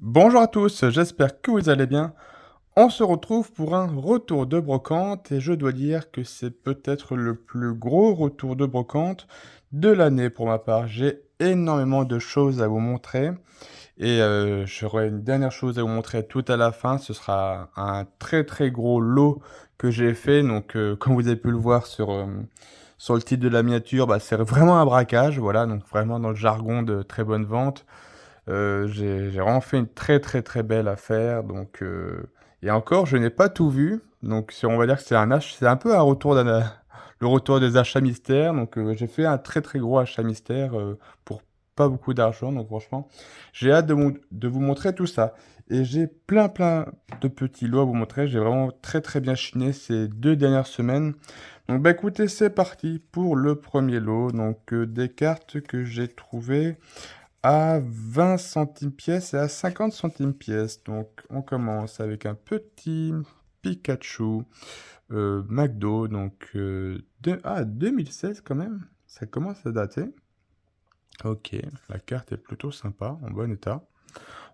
Bonjour à tous, j'espère que vous allez bien. On se retrouve pour un retour de brocante et je dois dire que c'est peut-être le plus gros retour de brocante de l'année pour ma part. J'ai énormément de choses à vous montrer et j'aurai une dernière chose à vous montrer tout à la fin. Ce sera un très très gros lot que j'ai fait. Donc comme vous avez pu le voir sur le titre de la miniature, bah, c'est vraiment un braquage. Voilà, donc vraiment dans le jargon de très bonne vente. J'ai vraiment fait une très, très, très belle affaire donc et encore je n'ai pas tout vu, donc on va dire que c'est un peu un retour le retour des achats mystères donc j'ai fait un très, très gros achat mystère, pour pas beaucoup d'argent donc franchement, j'ai hâte de vous montrer tout ça et j'ai plein, plein de petits lots à vous montrer. J'ai vraiment très, très bien chiné ces 2 dernières semaines. Donc bah, écoutez, c'est parti pour le premier lot donc des cartes que j'ai trouvées à 20 centimes pièce et à 50 centimes pièce. Donc on commence avec un petit Pikachu McDo, donc 2016 quand même, ça commence à dater. Ok, la carte est plutôt sympa, en bon état.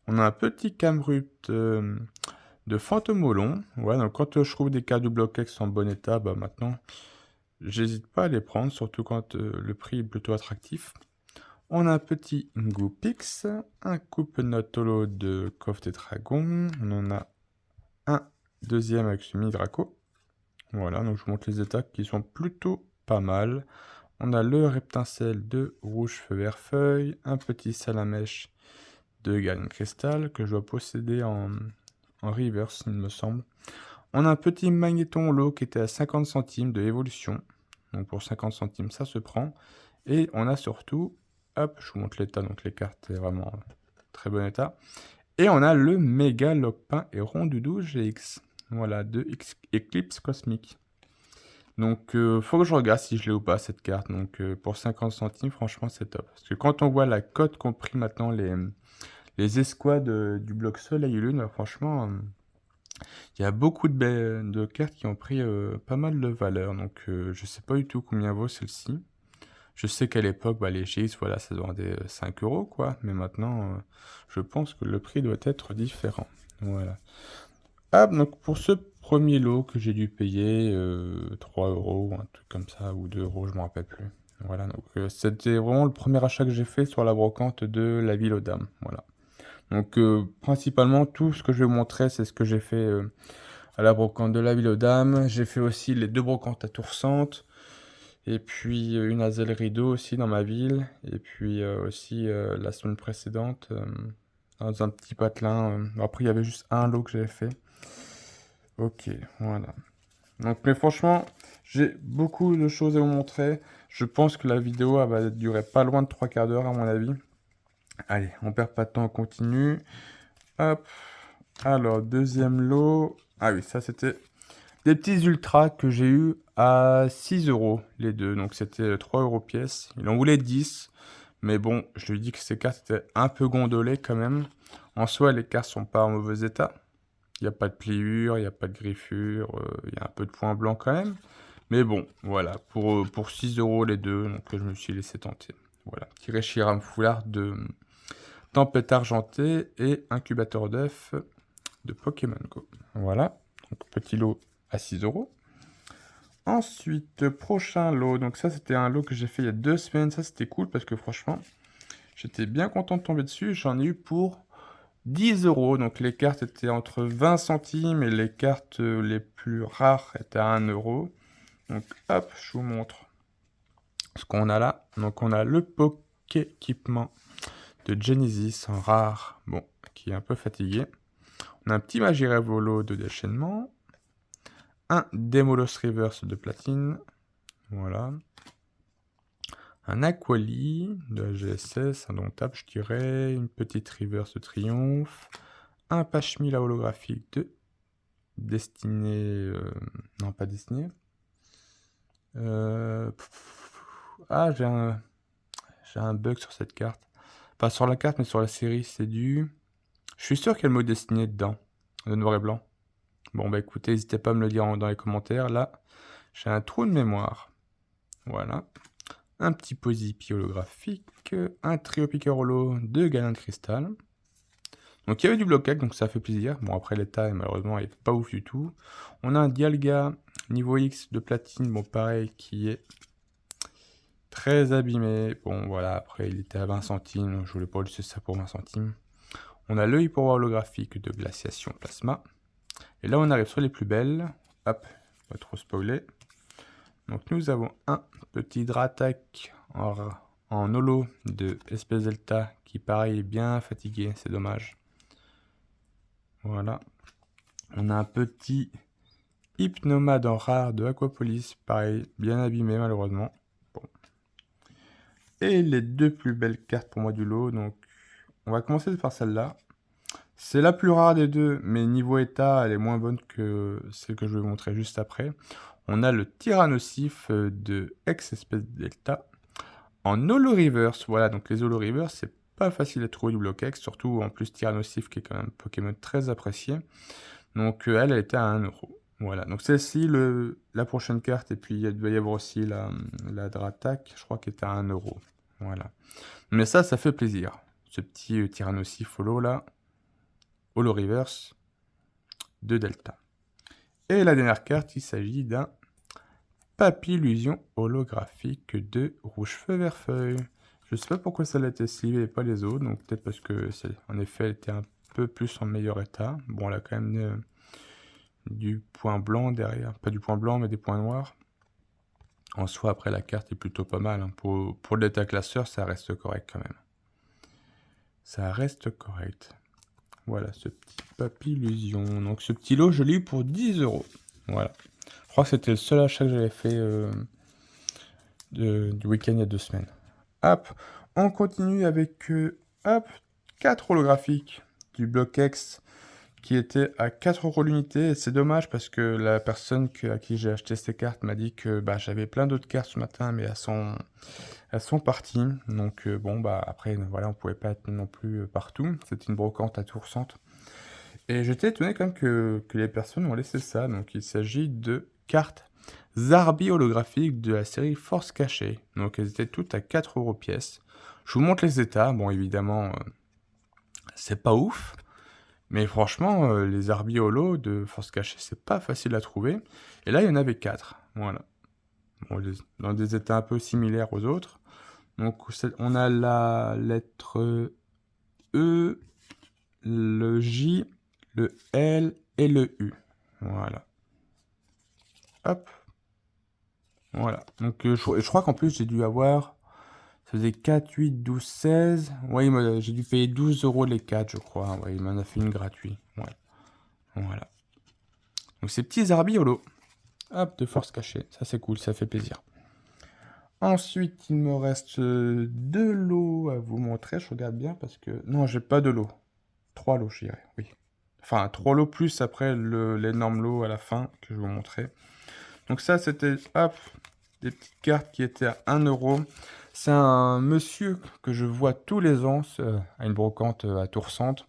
On a un petit Camrut de Fantomolon. Ouais, donc quand je trouve des cartes du Bloquex en bon état, bah maintenant, j'hésite pas à les prendre, surtout quand le prix est plutôt attractif. On a un petit Ngoupix, un coupe Notolo de Coffre des Dragons. On en a un deuxième avec ce mini Draco. Voilà, donc je vous montre les états qui sont plutôt pas mal. On a le Reptincelle de Rouge Feu Vert Feuille, un petit Salamèche de Galène Cristal que je dois posséder en reverse, il me semble. On a un petit Magnéton Holo qui était à 50 centimes de évolution. Donc pour 50 centimes, ça se prend. Et on a surtout, hop, je vous montre l'état, donc les cartes, c'est vraiment très bon état. Et on a le méga Lockpin et Rondoudou GX. Voilà, de Eclipse Cosmique. Donc, faut que je regarde si je l'ai ou pas cette carte. Donc, pour 50 centimes, franchement, c'est top. Parce que quand on voit la cote qu'ont pris maintenant les escouades du bloc Soleil et Lune, franchement, il y a beaucoup de cartes qui ont pris pas mal de valeur. Donc, je sais pas du tout combien vaut celle-ci. Je sais qu'à l'époque, bah, les GX, voilà, ça se vendait 5 euros, quoi. Mais maintenant, je pense que le prix doit être différent. Voilà. Ah, donc pour ce premier lot que j'ai dû payer 3 euros, un truc comme ça, ou 2 euros, je me rappelle plus. Voilà, donc c'était vraiment le premier achat que j'ai fait sur la brocante de la ville aux dames. Voilà. Donc principalement, tout ce que je vais vous montrer, c'est ce que j'ai fait à la brocante de la ville aux dames. J'ai fait aussi les 2 brocantes à Tour-Centre. Et puis une à Zell Rideau aussi dans ma ville. Et puis aussi la semaine précédente, dans un petit patelin. Après, il y avait juste un lot que j'avais fait. Ok, voilà. Donc, mais franchement, j'ai beaucoup de choses à vous montrer. Je pense que la vidéo elle va durer pas loin de 3 quarts d'heure à mon avis. Allez, on perd pas de temps, on continue. Hop. Alors, deuxième lot. Ah oui, ça c'était des petits ultras que j'ai eu à 6 euros les deux. Donc c'était 3 euros pièce. Il en voulait 10. Mais bon, je lui dis que ces cartes étaient un peu gondolées quand même. En soi, les cartes sont pas en mauvais état. Il n'y a pas de pliure, il n'y a pas de griffure, il y a un peu de points blancs quand même. Mais bon, voilà, pour 6 euros les deux, donc je me suis laissé tenter. Voilà, petit Reshiram Foulard de Tempête Argentée et Incubateur d'œufs de Pokémon Go. Voilà, donc petit lot à 6 euros. Ensuite, prochain lot. Donc ça, c'était un lot que j'ai fait il y a 2 semaines. Ça, c'était cool parce que franchement, j'étais bien content de tomber dessus. J'en ai eu pour 10 euros. Donc les cartes étaient entre 20 centimes et les cartes les plus rares étaient à 1 euro. Donc hop, je vous montre ce qu'on a là. Donc on a le Poké-équipement de Genesis en rare. Bon, qui est un peu fatigué. On a un petit Magirevolo de déchaînement. Un Demolos Reverse de platine. Voilà. Un Aquali de la GSS, indomptable, je dirais. Une petite Reverse de Triomphe. Un Pashmila holographique de Destiné. Non, pas Destiné. Ah, j'ai un bug sur cette carte. Pas sur la carte, mais sur la série, c'est du. Je suis sûr qu'il y a le mot Destiné dedans, de noir et blanc. Bon, bah écoutez, n'hésitez pas à me le dire dans les commentaires. Là, j'ai un trou de mémoire. Voilà. Un petit Posipi holographique, un trio Picarolo de Galin de Cristal. Donc il y avait du bloc-X, donc ça fait plaisir. Bon après l'état malheureusement il est pas ouf du tout. On a un Dialga niveau X de platine, bon pareil qui est très abîmé. Bon voilà, après il était à 20 centimes, donc je voulais pas laisser ça pour 20 centimes. On a le hyper holographique de glaciation plasma. Et là on arrive sur les plus belles. Hop, pas trop spoiler. Donc nous avons un petit Dratak en holo de SP Delta qui pareil est bien fatigué, c'est dommage. Voilà. On a un petit Hypnomade en rare de Aquapolis, pareil, bien abîmé malheureusement. Bon. Et les deux plus belles cartes pour moi du lot, donc on va commencer par celle-là. C'est la plus rare des deux, mais niveau état, elle est moins bonne que celle que je vais vous montrer juste après. On a le Tyrannosif de Ex-Espèce Delta en Holo Reverse. Voilà, donc les Holo Reverse, c'est pas facile à trouver du bloc X, surtout en plus Tyrannosif qui est quand même un Pokémon très apprécié. Donc elle était à 1€. Voilà, donc celle-ci, la prochaine carte, et puis il doit y avoir aussi la Dratak, je crois qu'elle était à 1€. Voilà. Mais ça fait plaisir. Ce petit Tyrannosif holo là. Holo Reverse de Delta. Et la dernière carte, il s'agit d'un Papillusion holographique de Rouge Feu Vert Feuille. Je sais pas pourquoi ça a été slivé et pas les autres, donc peut-être parce que en effet elle était un peu plus en meilleur état. Bon, elle a quand même du point blanc derrière, pas du point blanc mais des points noirs. En soi, après la carte est plutôt pas mal, hein. Pour l'état classeur, ça reste correct quand même. Ça reste correct. Voilà, ce petit Papillusion. Donc ce petit lot, je l'ai eu pour 10€. Voilà. Je crois que c'était le seul achat que j'avais fait du week-end il y a 2 semaines. Hop, on continue avec 4 holographiques du bloc X qui était à 4€ l'unité. Et c'est dommage parce que la personne à qui j'ai acheté ces cartes m'a dit que j'avais plein d'autres cartes ce matin, mais elles sont parties. Donc bon, après, voilà, on pouvait pas être non plus partout. C'était une brocante à tour centre. Et j'étais étonné quand même que les personnes ont laissé ça. Donc il s'agit de cartes Zarbi holographiques de la série Force Cachée. Donc elles étaient toutes à 4€ pièce. Je vous montre les états. Bon, évidemment, c'est pas ouf. Mais franchement, les Zarbi holo de Force Cachée, c'est pas facile à trouver. Et là, il y en avait 4. Voilà. Bon, dans des états un peu similaires aux autres. Donc on a la lettre E, le J, le L et le U. Voilà. Hop. Voilà. Donc je crois qu'en plus j'ai dû avoir... Ça faisait 4, 8, 12, 16. Ouais, j'ai dû payer 12€ les 4, je crois. Ouais, il m'en a fait une gratuite. Ouais. Voilà. Donc ces petits Zarbi holo. Hop, de Force Cachée. Ça c'est cool, ça fait plaisir. Ensuite, il me reste 2 lots à vous montrer. Je regarde bien parce que... Non, j'ai pas de lot. 3 lots, je dirais, oui. Enfin, 3 lots plus après l'énorme lot à la fin que je vais vous montrer. Donc ça, c'était, hop, des petites cartes qui étaient à 1€. C'est un monsieur que je vois tous les ans à une brocante à Tour-Centre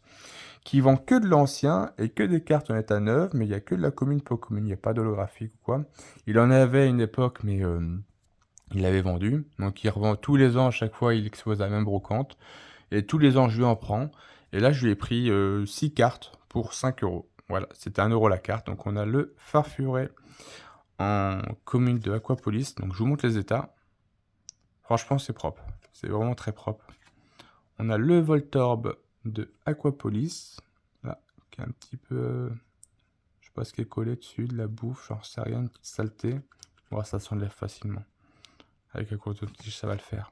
qui vend que de l'ancien et que des cartes en état neuf, mais il n'y a que de la commune Pokémon, il n'y a pas d'holographique ou quoi. Il en avait à une époque, mais il l'avait vendu. Donc il revend tous les ans, à chaque fois, il expose à la même brocante. Et tous les ans, je lui en prends. Et là, je lui ai pris 6 cartes pour 5€. Voilà, c'était 1€ la carte. Donc on a le Farfuré en commune de Aquapolis. Donc je vous montre les états. Franchement, c'est propre. C'est vraiment très propre. On a le Voltorb de Aquapolis. Là, qui est un petit peu... je sais pas ce qui est collé dessus, de la bouffe, j'en sais rien, une petite saleté. Bon, ça s'enlève facilement. Avec un coton-tige, ça va le faire.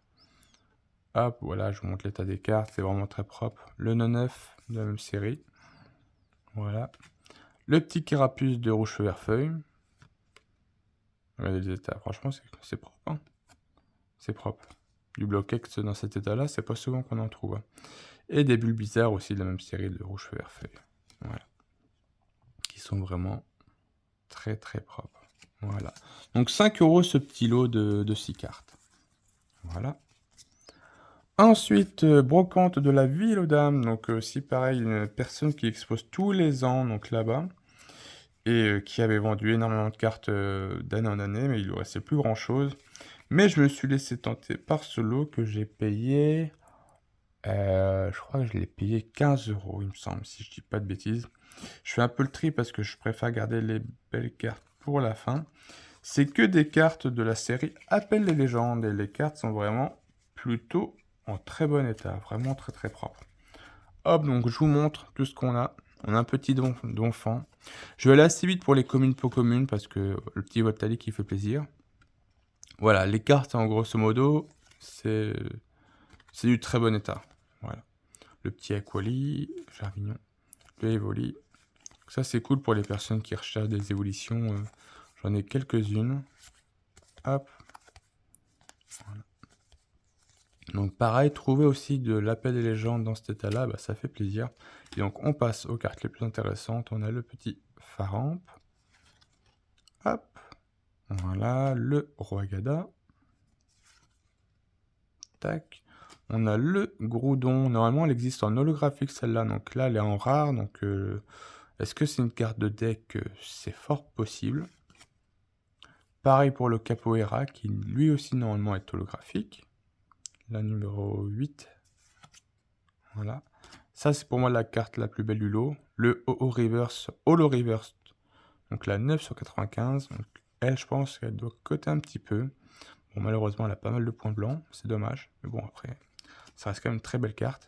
Hop, voilà, je vous montre l'état des cartes. C'est vraiment très propre. Le 9 de la même série. Voilà. Le petit Carapuce de Rouge Feu Vert Feuille. Regardez les états. Franchement, c'est propre. Hein, c'est propre. Du bloc X dans cet état-là, c'est pas souvent qu'on en trouve. Hein. Et des bulles bizarres aussi de la même série de Rouge Feu Vert Feuille. Voilà. Qui sont vraiment très très propres. Voilà. Donc 5€ ce petit lot de 6 cartes. Voilà. Ensuite, brocante de la ville aux dames. Donc aussi pareil, une personne qui expose tous les ans donc là-bas. Et qui avait vendu énormément de cartes d'année en année, mais il ne lui restait plus grand chose. Mais je me suis laissé tenter par ce lot que j'ai payé Je crois que je l'ai payé 15 €, il me semble, si je dis pas de bêtises. Je fais un peu le tri parce que je préfère garder les belles cartes pour la fin. C'est que des cartes de la série Appel les légendes et les cartes sont vraiment plutôt en très bon état, vraiment très très propre. Hop, donc je vous montre tout ce qu'on a. On a un petit donfant. Je vais aller assez vite pour les communes pour communes parce que le petit Voltalique il fait plaisir. Voilà, les cartes en grosso modo, c'est du très bon état. Voilà. Le petit Aquali, Germignon, le Evoli. Ça c'est cool pour les personnes qui recherchent des évolutions. J'en ai quelques-unes. Hop. Voilà. Donc pareil, trouver aussi de l'appel des légendes dans cet état-là, bah, ça fait plaisir. Et donc on passe aux cartes les plus intéressantes. On a le petit Faramp. Hop. Voilà, le Roi Gada. Tac. On a le Groudon. Normalement, elle existe en holographique celle-là. Donc là, elle est en rare. Donc est-ce que c'est une carte de deck? C'est fort possible. Pareil pour le Capoeira, qui lui aussi normalement est holographique. La numéro 8. Voilà. Ça, c'est pour moi la carte la plus belle du lot. Le Holo Reverse. Donc la 9 sur 95. Donc elle, je pense qu'elle doit coter un petit peu. Bon, malheureusement, elle a pas mal de points blancs. C'est dommage. Mais bon, après, ça reste quand même une très belle carte.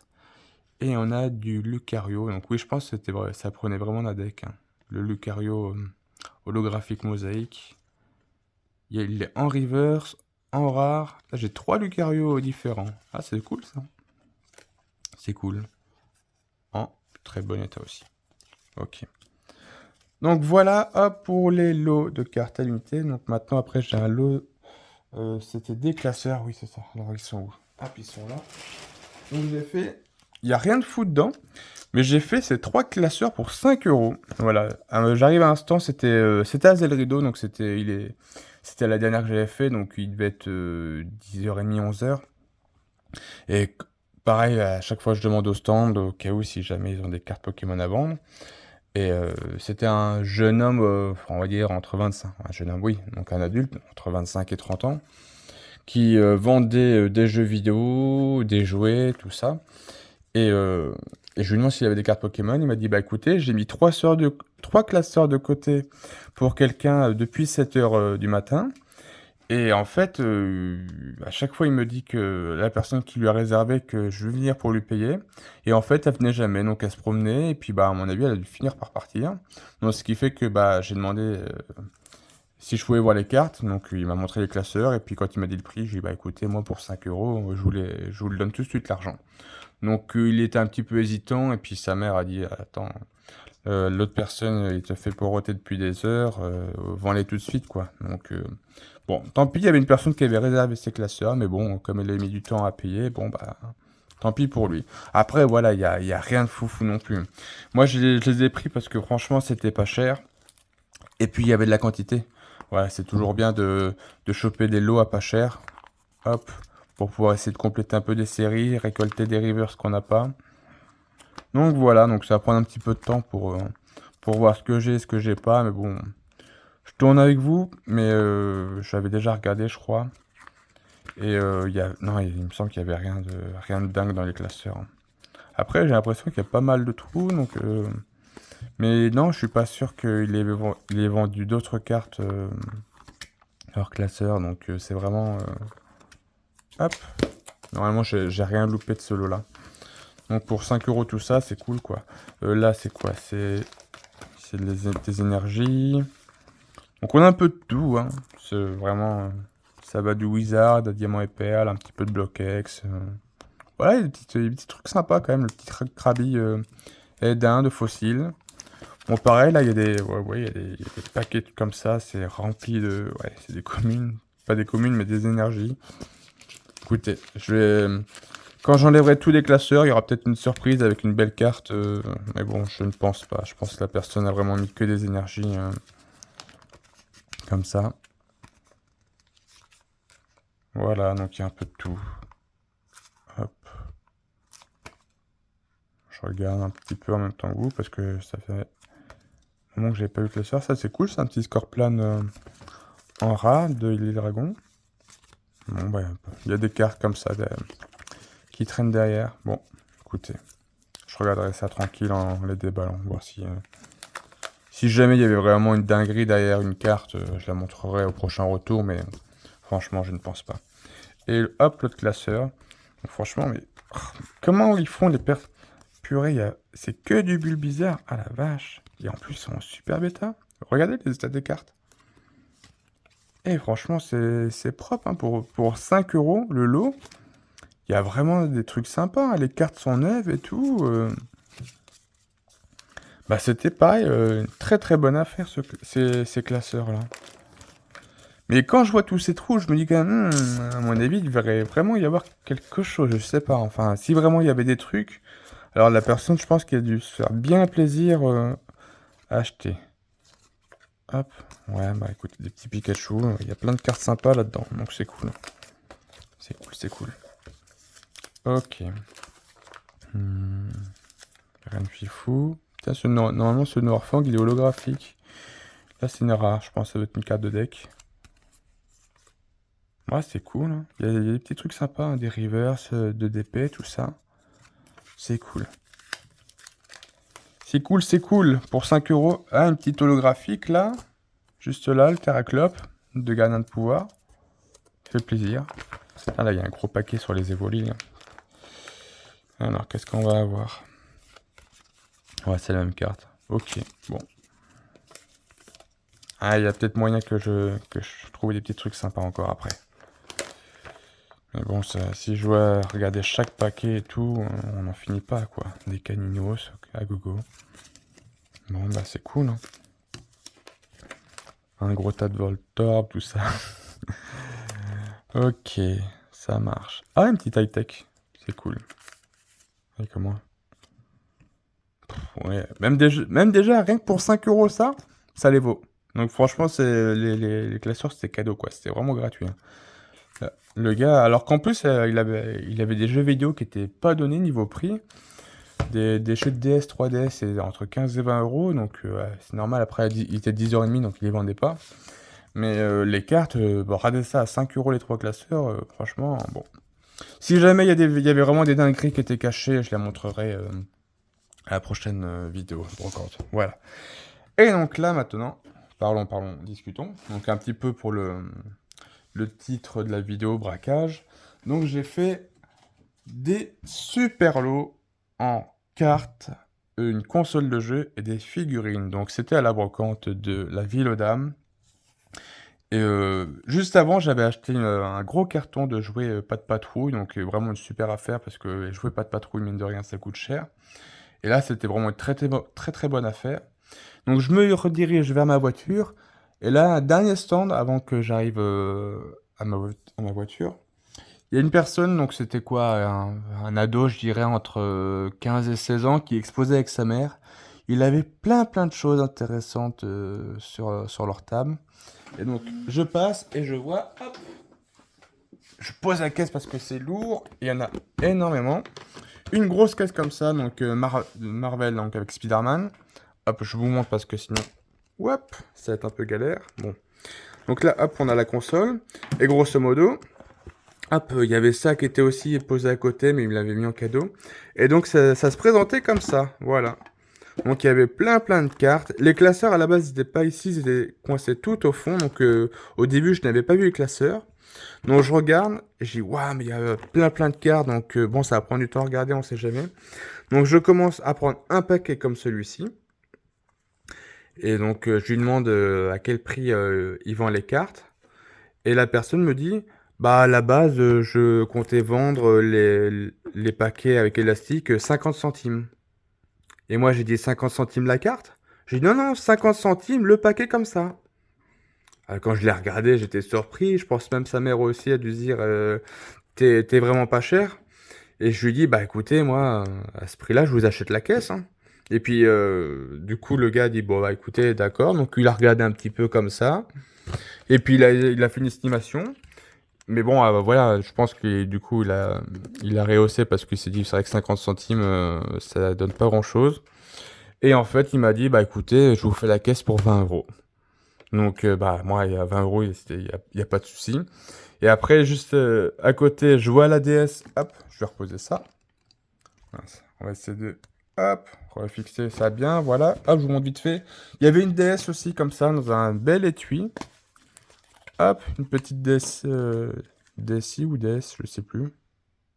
Et on a du Lucario. Donc oui, je pense que ça prenait vraiment d'un deck. Hein. Le Lucario holographique mosaïque. Il est en reverse, en rare. Là, j'ai 3 Lucario différents. Ah, c'est cool ça. C'est cool. En très bon état aussi. Ok. Donc voilà, hop, pour les lots de cartes à l'unité. Donc maintenant, après, j'ai un lot. C'était des classeurs. Oui, c'est ça. Alors, ils sont où? Hop, ils sont là. Donc j'ai fait. Il n'y a rien de fou dedans. Mais j'ai fait ces 3 classeurs pour 5 €. Voilà. J'arrive à l'instant, c'était à Zelrido. Donc c'était la dernière que j'avais fait. Donc il devait être 10h30, 11h. Et pareil, à chaque fois je demande au stand, au cas où si jamais ils ont des cartes Pokémon à vendre. Et c'était un jeune homme, on va dire entre 25, un jeune homme, oui, donc un adulte, entre 25 et 30 ans, qui vendait des jeux vidéo, des jouets, tout ça. Et je lui demande s'il avait des cartes Pokémon. Il m'a dit, bah écoutez, j'ai mis 3 classeurs de côté pour quelqu'un depuis 7h du matin. Et en fait, à chaque fois, il me dit que la personne qui lui a réservé, que je vais venir pour lui payer. Et en fait, elle venait jamais, donc elle se promenait. Et puis, bah, à mon avis, elle a dû finir par partir. Donc, ce qui fait que bah, j'ai demandé si je pouvais voir les cartes. Donc, il m'a montré les classeurs. Et puis, quand il m'a dit le prix, j'ai dit, bah écoutez, moi, pour 5 €, je vous le donne tout de suite l'argent. Donc, il était un petit peu hésitant. Et puis, sa mère a dit, attends, l'autre personne, il te fait poireauter depuis des heures, vends-les tout de suite, quoi. Donc, bon, tant pis, il y avait une personne qui avait réservé ses classeurs, mais bon, comme elle a mis du temps à payer, bon, bah, tant pis pour lui. Après, voilà, il y a rien de foufou non plus. Moi, je les ai pris parce que franchement, c'était pas cher. Et puis, il y avait de la quantité. Voilà, c'est toujours bien de choper des lots à pas cher. Hop, pour pouvoir essayer de compléter un peu des séries, récolter des rivers qu'on n'a pas. Donc voilà, donc ça va prendre un petit peu de temps pour voir ce que j'ai, ce que j'ai pas, mais bon, je tourne avec vous, mais j'avais déjà regardé, je crois, et non, il me semble qu'il y avait rien de dingue dans les classeurs. Après, j'ai l'impression qu'il y a pas mal de trous, donc, mais non, je suis pas sûr il ait vendu d'autres cartes hors classeur, donc c'est vraiment, hop, normalement j'ai rien loupé de ce lot-là. Donc pour 5 € tout ça, c'est cool quoi. Là, c'est quoi? C'est des énergies. Donc on a un peu de tout, hein. C'est vraiment, ça va du Wizard à Diamant et Perle, un petit peu de Block-X. Voilà, il y a des petits trucs sympas quand même. Le petit Krabi Edin de fossiles. Bon, pareil, là, il y a il y a des paquets comme ça. C'est rempli de... Ouais, c'est des communes. Pas des communes, mais des énergies. Écoutez, quand j'enlèverai tous les classeurs, il y aura peut-être une surprise avec une belle carte. Mais bon, je ne pense pas. Je pense que la personne a vraiment mis que des énergies comme ça. Voilà, donc il y a un peu de tout. Hop. Je regarde un petit peu en même temps que vous parce que ça fait un moment que j'avais pas eu de classeur. Ça, c'est cool. C'est un petit score plan en rare de l'île Dragon. Bon, bah, il y a des cartes comme ça qui traîne derrière. Bon, écoutez, je regarderai ça tranquille en les déballant, voir si jamais il y avait vraiment une dinguerie derrière une carte, je la montrerai au prochain retour, mais franchement, je ne pense pas. Et hop, l'autre classeur. Donc, franchement, mais comment ils font les pertes? Purée, c'est que du bulle bizarre. Ah la vache. Et en plus, ils sont en super bêta. Regardez les états des cartes. Et franchement, c'est propre. Hein. Pour 5 € le lot, il y a vraiment des trucs sympas. Hein. Les cartes sont neuves et tout. Bah, c'était pareil. Une très très bonne affaire, ces classeurs-là. Mais quand je vois tous ces trous, je me dis quand même, à mon avis, il devrait vraiment y avoir quelque chose. Je sais pas. Enfin, si vraiment il y avait des trucs. Alors la personne, je pense qu'elle a dû se faire bien plaisir à acheter. Hop. Ouais, bah écoute, des petits Pikachu. Il y a plein de cartes sympas là-dedans. Donc c'est cool. C'est cool, c'est cool. Ok. Rien de fifou. Putain, normalement, ce Noirfang, il est holographique. Là, c'est une rare. Je pense que ça doit être une carte de deck. Ouais, c'est cool. Hein. Il y a des petits trucs sympas. Hein, des reverse, de DP, tout ça. C'est cool. C'est cool, c'est cool. Pour 5 €. Ah, une petite holographique là. Juste là, le Terraclope de Gardien de Pouvoir. Ça fait plaisir. Ah là, il y a un gros paquet sur les évolués. Alors, qu'est-ce qu'on va avoir? Ouais, c'est la même carte. Ok, bon. Ah, il y a peut-être moyen que je trouve des petits trucs sympas encore après. Mais bon, si je dois regarder chaque paquet et tout, on n'en finit pas, quoi. Des caninos à gogo. Bon, bah c'est cool, hein. Un gros tas de Voltorb, tout ça. Ok, ça marche. Ah, une petite high-tech. C'est cool. Et comment? Ouais, même déjà, rien que pour 5 € ça les vaut. Donc franchement, les classeurs, c'était cadeau, quoi. C'était vraiment gratuit. Hein. Le gars, alors qu'en plus, il avait des jeux vidéo qui étaient pas donnés niveau prix. Des jeux de DS, 3DS, c'est entre 15 et 20 €. Donc ouais, c'est normal, après, il était 10h30, donc il les vendait pas. Mais les cartes, bon, regardez ça à 5 € les 3 classeurs, franchement, bon. Si jamais il y avait vraiment des dingueries qui étaient cachées, je les montrerai à la prochaine vidéo brocante. Voilà. Et donc là, maintenant, parlons, discutons. Donc un petit peu pour le titre de la vidéo, braquage. Donc j'ai fait des super lots en cartes, une console de jeu et des figurines. Donc c'était à la brocante de la Ville aux Dames. Et juste avant, j'avais acheté un gros carton de jouets Pas de Patrouille, donc vraiment une super affaire parce que les jouets Pas de Patrouille, mine de rien, ça coûte cher. Et là, c'était vraiment une très bonne affaire. Donc je me redirige vers ma voiture. Et là, un dernier stand avant que j'arrive à ma voiture. Il y a une personne, donc c'était quoi, un ado, je dirais, entre 15 et 16 ans, qui exposait avec sa mère. Il avait plein de choses intéressantes sur leur table. Et donc, je passe et je vois, hop, je pose la caisse parce que c'est lourd. Il y en a énormément. Une grosse caisse comme ça, donc Marvel, donc avec Spider-Man. Hop, je vous montre parce que sinon, hop, ça va être un peu galère. Bon. Donc là, hop, on a la console. Et grosso modo, hop, il y avait ça qui était aussi posé à côté, mais il me l'avait mis en cadeau. Et donc, ça se présentait comme ça, voilà. Donc, il y avait plein de cartes. Les classeurs, à la base, ils n'étaient pas ici, ils étaient coincés tout au fond. Donc, au début, je n'avais pas vu les classeurs. Donc, je regarde, et je dis, waouh, mais il y a plein de cartes. Donc, bon, ça va prendre du temps à regarder, on sait jamais. Donc, je commence à prendre un paquet comme celui-ci. Et donc, je lui demande à quel prix il vend les cartes. Et la personne me dit, bah à la base, je comptais vendre les paquets avec élastique 50 centimes. Et moi, j'ai dit 50 centimes la carte. J'ai dit non, 50 centimes le paquet comme ça. Alors, quand je l'ai regardé, j'étais surpris. Je pense même sa mère aussi a dû se dire, t'es vraiment pas cher. Et je lui dis, bah écoutez, moi, à ce prix-là, je vous achète la caisse. Hein. Et puis, du coup, le gars dit, bon, bah écoutez, d'accord. Donc, il a regardé un petit peu comme ça. Et puis, il a fait une estimation. Mais bon, voilà, je pense que du coup, il a rehaussé parce qu'il s'est dit, c'est vrai que 50 centimes, ça donne pas grand-chose. Et en fait, il m'a dit, bah écoutez, je vous fais la caisse pour 20 €. Donc, bah moi, il y a 20 €, il y a pas de souci. Et après, juste à côté, je vois la DS. Hop, je vais reposer ça. Mince, on va essayer de... Hop, refixer ça bien, voilà. Hop, je vous montre vite fait. Il y avait une DS aussi, comme ça, dans un bel étui. Hop, une petite DS... DSi ou DS, je sais plus.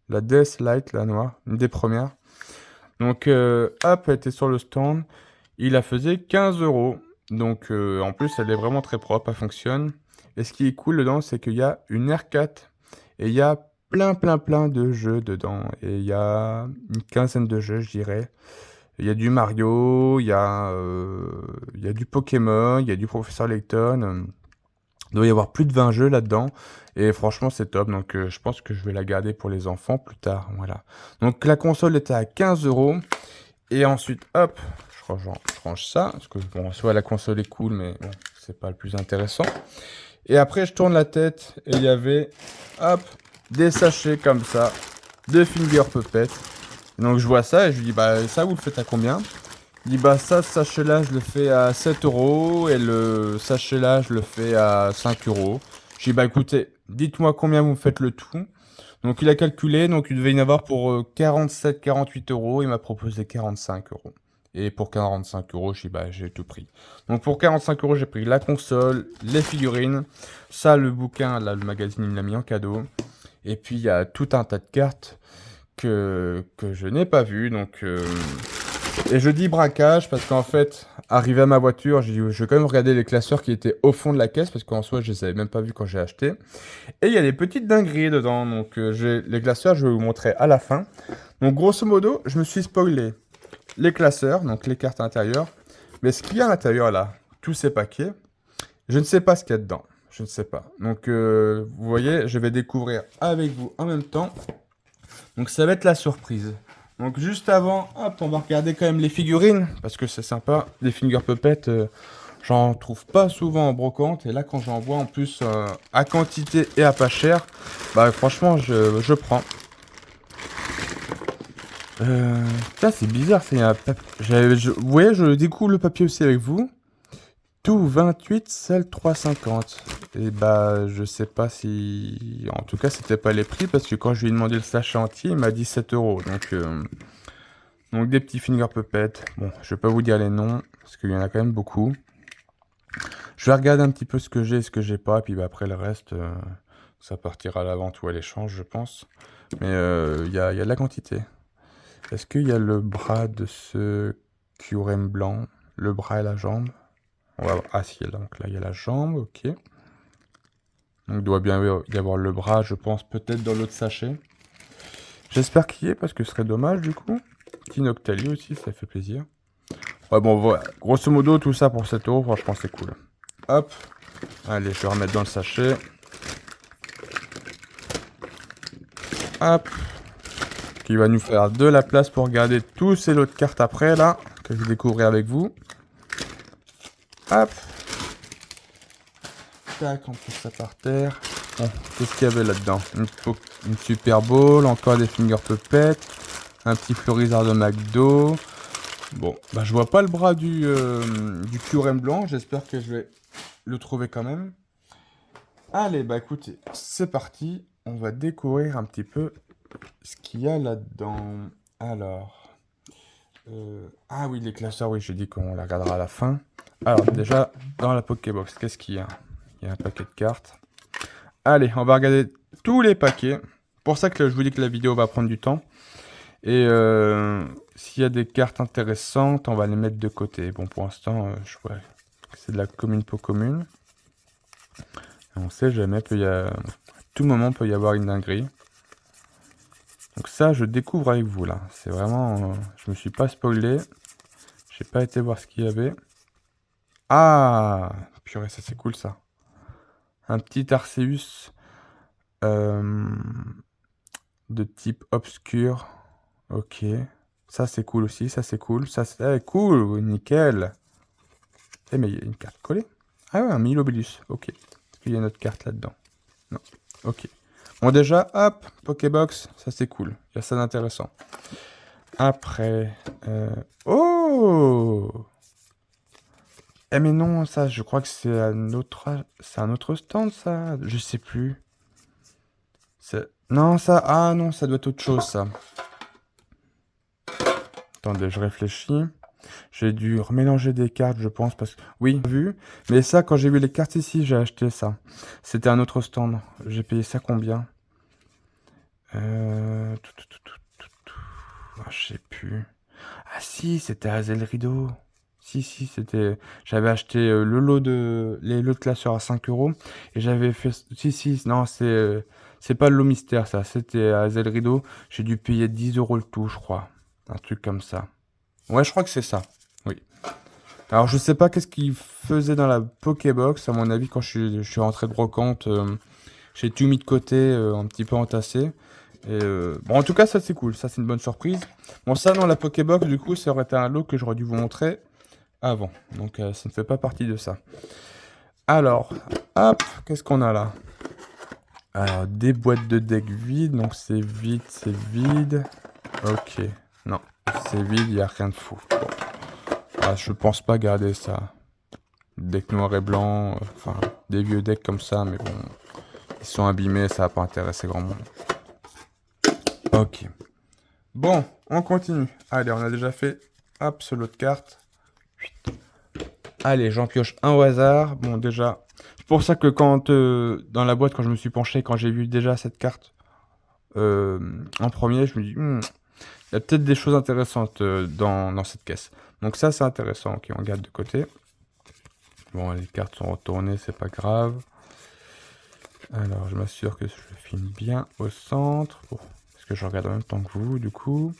La DS Lite, la noire, une des premières. Donc, hop, elle était sur le stand. Il la faisait 15 euros. Donc, en plus, elle est vraiment très propre, elle fonctionne. Et ce qui est cool dedans, c'est qu'il y a une R4 et il y a plein de jeux dedans. Et il y a une quinzaine de jeux, je dirais. Il y a du Mario, il y a du Pokémon, il y a du Professeur Layton. Il doit y avoir plus de 20 jeux là-dedans. Et franchement, c'est top. Donc, je pense que je vais la garder pour les enfants plus tard. Voilà. Donc, la console était à 15 euros. Et ensuite, hop, je range ça. Parce que, bon, soit la console est cool, mais bon, c'est pas le plus intéressant. Et après, je tourne la tête. Et il y avait, hop, des sachets comme ça. De Finger Puppet. Donc, je vois ça et je lui dis, bah, ça, vous le faites à combien? Il dit, bah, ça, ce sachet-là, je le fais à 7 euros. Et le sachet-là, je le fais à 5 euros. Je dis, bah, écoutez, dites-moi combien vous me faites le tout. Donc il a calculé, donc il devait y en avoir pour 47-48 euros. Il m'a proposé 45 euros. Et pour 45 euros, je dis bah j'ai tout pris. Donc pour 45 euros, j'ai pris la console, les figurines. Ça, le bouquin, là, le magazine, il me l'a mis en cadeau. Et puis il y a tout un tas de cartes que je n'ai pas vues. Donc, et je dis braquage parce qu'en fait, arrivé à ma voiture, j'ai dit je vais quand même regarder les classeurs qui étaient au fond de la caisse parce qu'en soi, je les avais même pas vus quand j'ai acheté. Et il y a des petites dingueries dedans. Donc, les classeurs, je vais vous montrer à la fin. Donc, grosso modo, je me suis spoilé les classeurs, donc les cartes intérieures. Mais ce qu'il y a à l'intérieur là, tous ces paquets, je ne sais pas ce qu'il y a dedans. Je ne sais pas. Donc, vous voyez, je vais découvrir avec vous en même temps. Donc, ça va être la surprise. Donc, juste avant, hop, on va regarder quand même les figurines. Parce que c'est sympa. Les Finger Puppets, j'en trouve pas souvent en brocante. Et là, quand j'en vois en plus à quantité et à pas cher, bah franchement, je prends. Ça, c'est bizarre. Vous voyez, je découvre le papier aussi avec vous. Tout 28, celle 3,50. Et bah, je sais pas si... En tout cas, c'était pas les prix. Parce que quand je lui ai demandé le sachet entier, il m'a dit 7 euros. Donc des petits Finger Puppets. Bon, je vais pas vous dire les noms. Parce qu'il y en a quand même beaucoup. Je vais regarder un petit peu ce que j'ai et ce que j'ai pas, et puis bah, après le reste, ça partira à la vente ou à l'échange, je pense. Mais il y a de la quantité. Est-ce qu'il y a le bras de ce Curem blanc? Le bras et la jambe? On va voir. Ah si, donc là il y a la jambe, ok. Donc il doit bien y avoir le bras, je pense, peut-être dans l'autre sachet. J'espère qu'il y est, parce que ce serait dommage du coup. Petit Noctali aussi, ça fait plaisir. Ouais bon, voilà. Grosso modo, tout ça pour 7 euros, franchement c'est cool. Hop. Allez, je vais remettre dans le sachet. Hop. Qui va nous faire de la place pour garder tous ces lots de cartes après, là, que je vais découvrir avec vous. Hop. Tac, on pose ça par terre. Bon, qu'est-ce qu'il y avait là-dedans? Une Super Bowl, encore des Finger Puppets, un petit Florizard de McDo. Bon, bah je vois pas le bras du Curem blanc, j'espère que je vais le trouver quand même. Allez, bah écoutez, c'est parti. On va découvrir un petit peu ce qu'il y a là-dedans. Alors, ah oui, les classeurs, oui, je dis qu'on la regardera à la fin. Alors, déjà, dans la Pokébox, qu'est-ce qu'il y a? Il y a un paquet de cartes. Allez, on va regarder tous les paquets. Pour ça que je vous dis que la vidéo va prendre du temps. Et s'il y a des cartes intéressantes, on va les mettre de côté. Bon, pour l'instant, je vois que c'est de la commune pour commune. On sait jamais, à tout moment, peut y avoir une dinguerie. Donc ça, je découvre avec vous, là. C'est vraiment... je me suis pas spoilé. J'ai pas été voir ce qu'il y avait. Ah! Purée, ça c'est cool, ça. Un petit Arceus de type obscur. Ok. Ça, c'est cool aussi. Ça, c'est cool. Ça, c'est cool. Nickel. Eh, mais il y a une carte collée. Ah ouais, un Milobulus. Ok. Est-ce qu'il y a une autre carte là-dedans? Non. Ok. Bon, déjà, hop, Pokébox. Ça, c'est cool. Il y a ça d'intéressant. Après... Oh! Eh mais non, ça, je crois que c'est un autre stand, ça. Je sais plus. Non, ça... Ah non, ça doit être autre chose, ça. Attendez, je réfléchis. J'ai dû remélanger des cartes, je pense, parce que... Oui, vu. Mais ça, quand j'ai vu les cartes ici, j'ai acheté ça. C'était un autre stand. J'ai payé ça combien? Je sais plus. Ah si, c'était Hazel Rideau. Si, c'était... J'avais acheté les lots de classeurs à 5 euros. Et j'avais fait... Si, non, c'est pas le lot mystère, ça. C'était Hazel Rideau. J'ai dû payer 10 euros le tout, je crois. Un truc comme ça. Ouais, je crois que c'est ça. Oui. Alors, je sais pas qu'est-ce qu'il faisait dans la Pokébox. À mon avis, quand je suis rentré de brocante, j'ai tout mis de côté, un petit peu entassé. Et bon, en tout cas, ça c'est cool. Ça, c'est une bonne surprise. Bon, ça, dans la Pokébox, du coup, ça aurait été un lot que j'aurais dû vous montrer avant. Donc, ça ne fait pas partie de ça. Alors, hop, qu'est-ce qu'on a là? Alors, des boîtes de deck vides. Donc, c'est vide, c'est vide. Ok. Non, c'est vide, il n'y a rien de fou. Bon. Ah, je pense pas garder ça. Deck noir et blanc, enfin, des vieux decks comme ça, mais bon, ils sont abîmés, ça va pas intéresser grand monde. Ok. Bon, on continue. Allez, on a déjà fait, hop, ce lot de cartes. Allez, j'en pioche un au hasard. Bon, déjà, c'est pour ça que quand, dans la boîte, quand je me suis penché, quand j'ai vu déjà cette carte en premier, je me dis, il y a peut-être des choses intéressantes dans cette caisse. Donc ça, c'est intéressant. Ok, on garde de côté. Bon, les cartes sont retournées, c'est pas grave. Alors, je m'assure que je filme bien au centre. Bon, parce que je regarde en même temps que vous, du coup.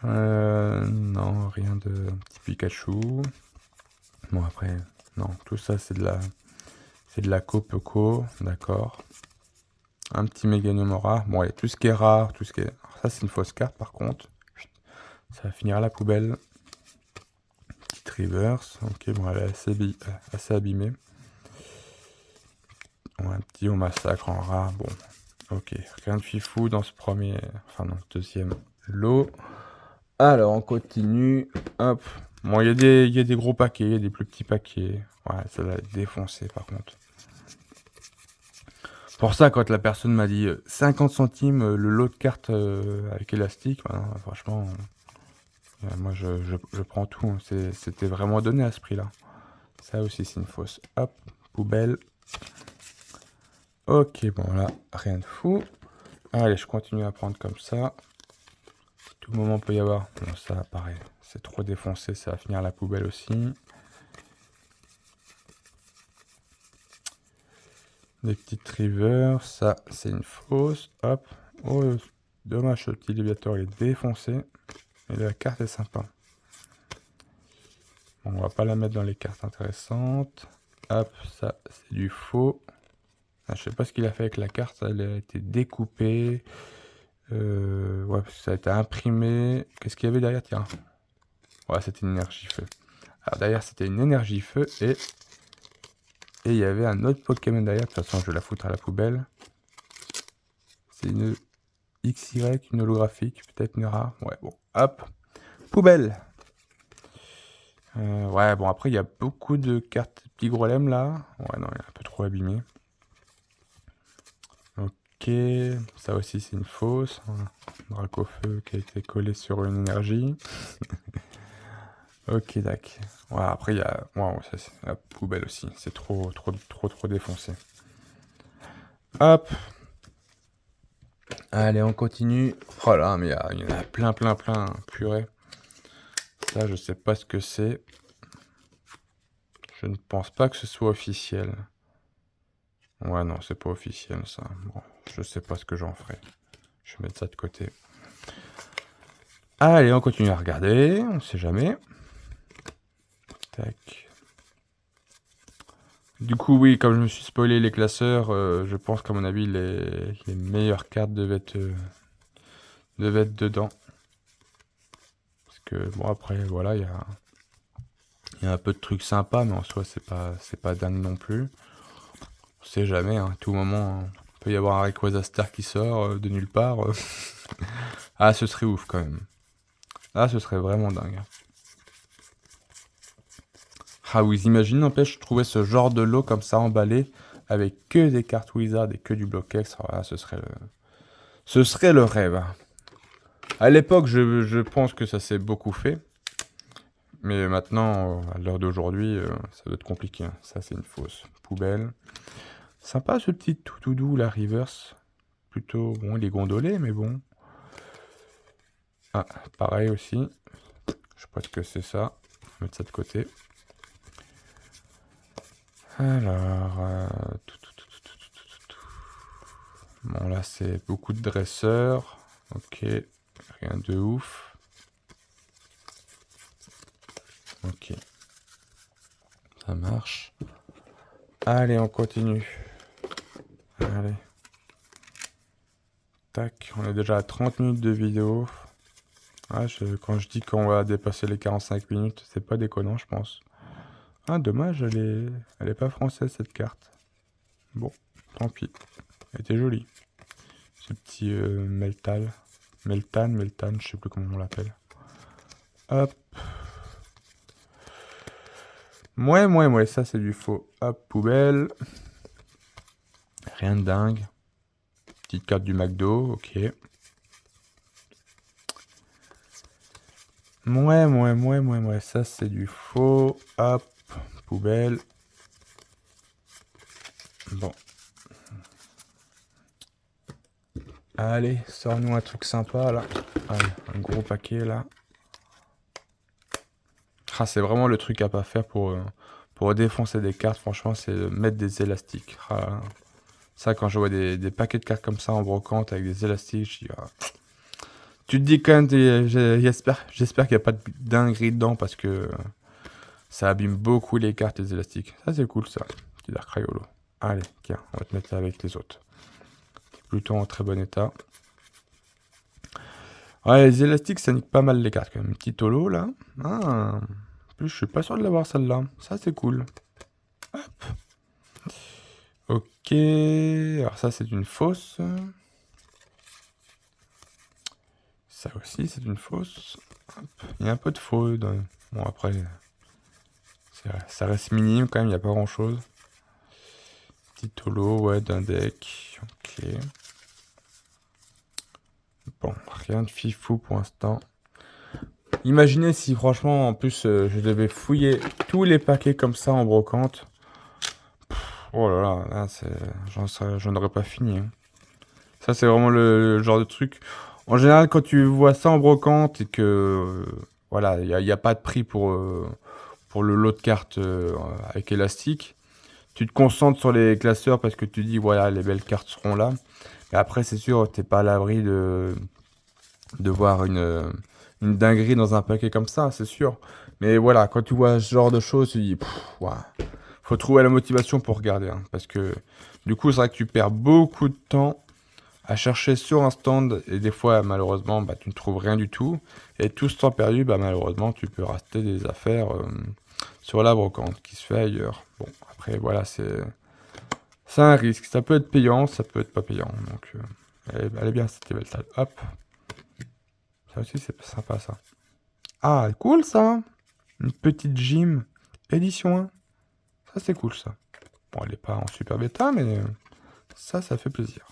Non, rien de... Un petit Pikachu. Bon, après, non, tout ça, c'est de la Copeco, d'accord. Un petit Méganium rare. Bon, et tout ce qui est rare, tout ce qui est... Alors, ça, c'est une fausse carte, par contre. Ça va finir à la poubelle. Petite reverse. Ok, bon, elle est assez abîmée. Bon, un petit au massacre en rare. Bon, ok. Rien de fifou dans ce premier... Enfin, dans ce deuxième lot. Alors, on continue. Hop. Bon, il y a des gros paquets, il y a des plus petits paquets. Ouais, ça va être défoncé, par contre. Pour ça, quand la personne m'a dit 50 centimes le lot de cartes avec élastique, franchement, moi je prends tout. Hein. C'était vraiment donné à ce prix-là. Ça aussi, c'est une fausse. Hop, poubelle. Ok, bon là, rien de fou. Allez, je continue à prendre comme ça. Tout moment peut y avoir. Bon, ça, pareil, c'est trop défoncé, ça va finir à la poubelle aussi. Des petites rivers, ça c'est une fausse. Hop, oh, dommage, ce petit déviateur il est défoncé. Et la carte est sympa. Bon, on va pas la mettre dans les cartes intéressantes. Hop, ça c'est du faux. Ah, je sais pas ce qu'il a fait avec la carte, elle a été découpée. Ouais, parce que ça a été imprimé. Qu'est-ce qu'il y avait derrière? Tiens. Ouais, c'était une énergie feu. Alors derrière c'était une énergie feu et il y avait un autre Pokémon derrière. De toute façon, je vais la foutre à la poubelle. C'est une XY, une holographique, peut-être une rare. Ouais, bon, hop. Poubelle. Ouais, bon, après, il y a beaucoup de cartes petits Grolem là. Ouais, non, il est un peu trop abîmé. Ok, ça aussi, c'est une fausse. Un Dracofeu qui a été collé sur une énergie. Ok, d'accord. Ouais, après, il y a... Wow, ça, c'est la poubelle aussi. C'est trop défoncé. Hop. Allez, on continue. Oh là, mais il y en a plein, purée. Ça, je sais pas ce que c'est. Je ne pense pas que ce soit officiel. Ouais, non, c'est pas officiel, ça. Bon, je sais pas ce que j'en ferai. Je vais mettre ça de côté. Allez, on continue à regarder. On sait jamais. Tac. Du coup, oui, comme je me suis spoilé les classeurs, je pense qu'à mon avis, les meilleures cartes devaient être dedans. Parce que, bon, après, voilà, il y a un peu de trucs sympas, mais en soi, c'est pas dingue non plus. On sait jamais, hein, à tout moment, hein, peut y avoir un Rayquaza Star qui sort de nulle part. Ah, ce serait ouf quand même. Ah, ce serait vraiment dingue. Ah, vous imaginez, n'empêche, je trouvais ce genre de lot comme ça emballé avec que des cartes Wizard et que du Block-X, voilà, ce serait le rêve. À l'époque, je pense que ça s'est beaucoup fait. Mais maintenant, à l'heure d'aujourd'hui, ça doit être compliqué, hein. Ça, c'est une fausse poubelle. Sympa ce petit tout doux, la reverse. Plutôt, bon, il est gondolé, mais bon. Ah, pareil aussi. Je sais pas ce que c'est ça. On va mettre ça de côté. Alors, bon, là, c'est beaucoup de dresseurs. Ok, rien de ouf. Ok, ça marche. Allez, on continue. Allez. Tac, on est déjà à 30 minutes de vidéo. Ah, quand je dis qu'on va dépasser les 45 minutes, c'est pas déconnant, je pense. Ah, dommage, elle est pas française, cette carte. Bon, tant pis. Elle était jolie. Ce petit Meltan, je sais plus comment on l'appelle. Hop. Ouais, ça c'est du faux. Hop, poubelle. Rien de dingue. Petite carte du McDo, ok. Ouais, ça c'est du faux. Hop, poubelle. Bon. Allez, sors-nous un truc sympa là. Allez, un gros paquet là. Ah, c'est vraiment le truc à pas faire pour défoncer des cartes, franchement, c'est de mettre des élastiques. Ah, ça, quand je vois des paquets de cartes comme ça en brocante avec des élastiques, je dis, ah. Tu te dis quand même, j'espère qu'il n'y a pas de dinguerie dedans parce que ça abîme beaucoup les cartes, les élastiques. Ça, c'est cool, ça. Petit Dark Rayolo. Allez, tiens, on va te mettre là avec les autres. Plutôt en très bon état. Ouais, les élastiques, ça nique pas mal les cartes quand même. Petit holo, là. Ah, en plus, je suis pas sûr de l'avoir, celle-là. Ça, c'est cool. Hop. Ok, alors ça, c'est une fausse. Ça aussi, c'est une fausse. Hop. Il y a un peu de faux. Bon, après, ça reste minime quand même, il n'y a pas grand-chose. Petit holo, ouais, d'un deck. Ok. Bon, rien de fifou pour l'instant. Imaginez si franchement, en plus, je devais fouiller tous les paquets comme ça en brocante. Oh là là, j'en aurais pas fini, hein. Ça, c'est vraiment le genre de truc. En général, quand tu vois ça en brocante et que voilà, il n'y a pas de prix pour le lot de cartes avec élastique, tu te concentres sur les classeurs parce que tu dis, voilà, les belles cartes seront là. Et après, c'est sûr, t'es pas à l'abri de voir une dinguerie dans un paquet comme ça, c'est sûr. Mais voilà, quand tu vois ce genre de choses, tu dis, ouah, faut trouver la motivation pour regarder, hein, parce que du coup, c'est vrai que tu perds beaucoup de temps à chercher sur un stand et des fois, malheureusement, bah, tu ne trouves rien du tout. Et tout ce temps perdu, bah, malheureusement, tu peux racheter des affaires sur la brocante qui se fait ailleurs. Bon, après, voilà, c'est un risque. Ça peut être payant, ça peut être pas payant. Donc, elle est bien cette Veltal. Hop. Ça aussi, c'est sympa, ça. Ah, cool, ça. Une petite gym édition 1. Ça, c'est cool, ça. Bon, elle est pas en super bêta, mais ça fait plaisir.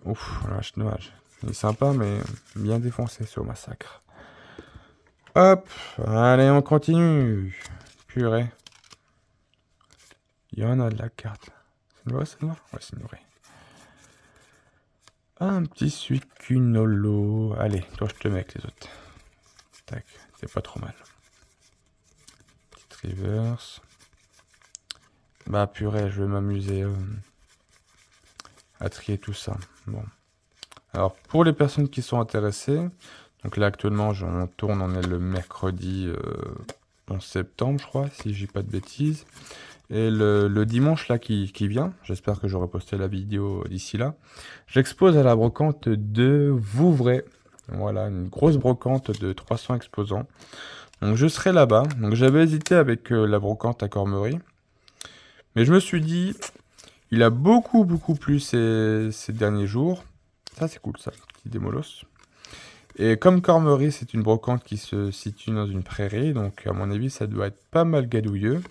Ouf, voilà, c'est dommage. Il est sympa, mais bien défoncé sur massacre. Hop, allez, on continue. Purée. Il y en a de la carte. C'est une vraie, celle-là? Ouais, c'est une vraie. Un petit Suicunolo. Allez, toi, je te mets avec les autres. Tac, c'est pas trop mal. Petite reverse. Bah, purée, je vais m'amuser à trier tout ça. Bon. Alors, pour les personnes qui sont intéressées, donc là, actuellement, on est le mercredi 11 septembre, je crois, si j'ai pas de bêtises. Et le dimanche là qui vient, j'espère que j'aurai posté la vidéo d'ici là, j'expose à la brocante de Vouvray. Voilà, une grosse brocante de 300 exposants. Donc je serai là-bas. Donc j'avais hésité avec la brocante à Cormery. Mais je me suis dit, il a beaucoup plu ces derniers jours. Ça c'est cool ça, petit démolos. Et comme Cormery, c'est une brocante qui se situe dans une prairie, donc à mon avis, ça doit être pas mal gadouilleux.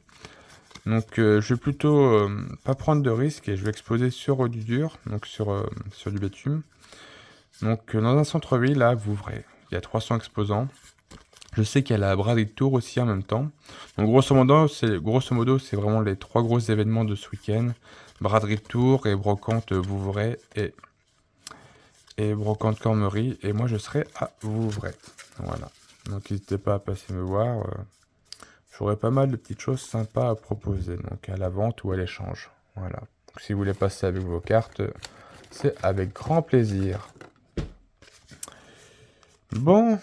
Donc je vais plutôt pas prendre de risques et je vais exposer sur du dur, donc sur du bitume. Donc dans un centre-ville à Vouvray, il y a 300 exposants. Je sais qu'il y a la braderie de Tours aussi en même temps. Donc grosso modo, c'est vraiment les 3 gros événements de ce week-end. Braderie de Tours et brocante Vouvray et brocante Cormery. Et moi je serai à Vouvray. Voilà. Donc n'hésitez pas à passer me voir. J'aurai pas mal de petites choses sympas à proposer. Donc à la vente ou à l'échange. Voilà. Donc, si vous voulez passer avec vos cartes, c'est avec grand plaisir. Bon,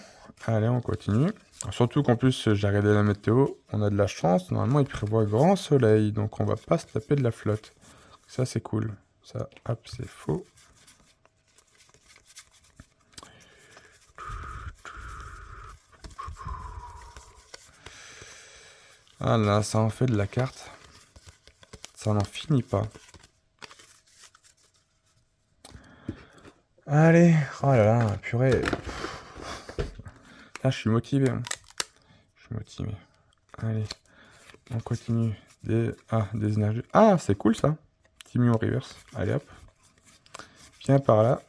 allez, on continue. Surtout qu'en plus, j'ai regardé la météo, on a de la chance. Normalement, il prévoit grand soleil, donc on va pas se taper de la flotte. Ça, c'est cool. Ça, hop, c'est faux. Ah là, ça en fait de la carte. Ça n'en finit pas. Allez, oh là là, purée. Là, je suis motivé. Hein. Je suis motivé. Allez, on continue. Des énergies. Ah, c'est cool ça. Petit en reverse. Allez hop. Viens par là.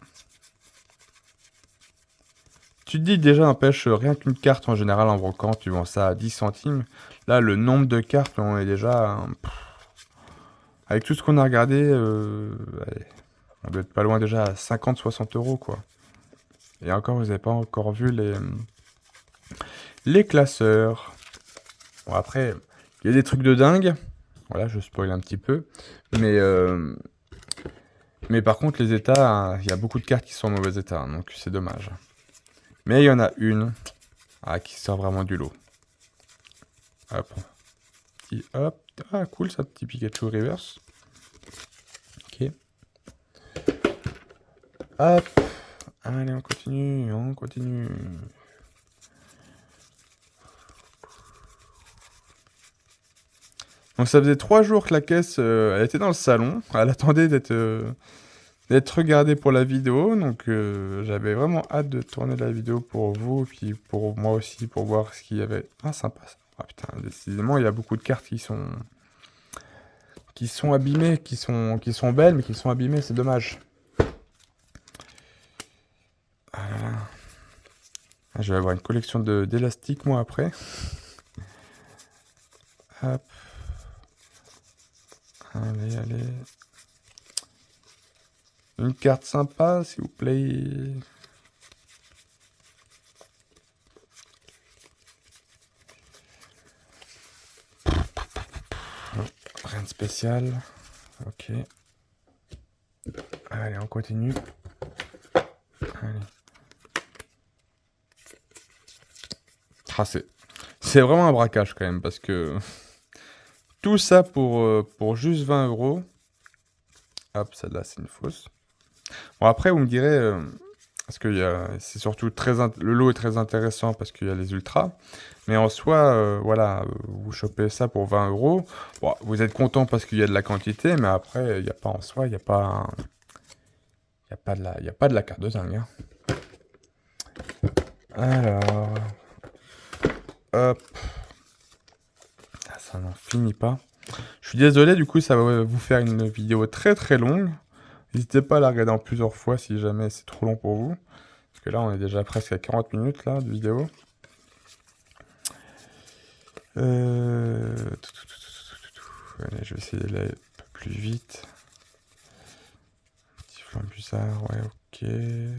Tu te dis déjà, n'empêche, rien qu'une carte en général en brocante, tu vends ça à 10 centimes. Là, le nombre de cartes, on est déjà. Avec tout ce qu'on a regardé, allez, on doit être pas loin déjà à 50-60 euros quoi. Et encore, vous n'avez pas encore vu les classeurs. Bon, après, il y a des trucs de dingue. Voilà, je spoil un petit peu. Mais par contre, les états, il y a beaucoup de cartes qui sont en mauvais état, donc c'est dommage. Mais il y en a une qui sort vraiment du lot. Hop. Hop. Ah, cool, ça, petit Pikachu reverse. Ok. Hop. Allez, on continue, on continue. Donc ça faisait 3 jours que la caisse, elle était dans le salon. Elle attendait d'être regardée pour la vidéo. Donc j'avais vraiment hâte de tourner la vidéo pour vous. Et puis pour moi aussi, pour voir ce qu'il y avait. Ah, sympa ça. Ah putain, décidément, il y a beaucoup de cartes qui sont abîmées, qui sont belles, mais qui sont abîmées. C'est dommage. Ah là là. Ah, je vais avoir une collection d'élastiques, moi, après. Hop. Allez, allez. Une carte sympa, s'il vous plaît. Rien de spécial. Ok. Allez, on continue. Allez. Ah, c'est vraiment un braquage quand même, parce que tout ça pour juste 20 euros. Hop, celle-là, c'est une fausse. Bon, après, vous me direz, parce que c'est surtout le lot est très intéressant parce qu'il y a les ultras. Mais en soi, voilà, vous chopez ça pour 20 euros. Bon, vous êtes content parce qu'il y a de la quantité, mais après, il n'y a pas en soi, il n'y a pas, il y a pas de la carte de dingue. Hein. Alors, hop, ça n'en finit pas. Je suis désolé, du coup, ça va vous faire une vidéo très très longue. N'hésitez pas à la regarder en plusieurs fois si jamais c'est trop long pour vous. Parce que là, on est déjà presque à 40 minutes là, de vidéo. Allez, je vais essayer d'aller un peu plus vite. Petit flambusard, ouais, ok. Ouais,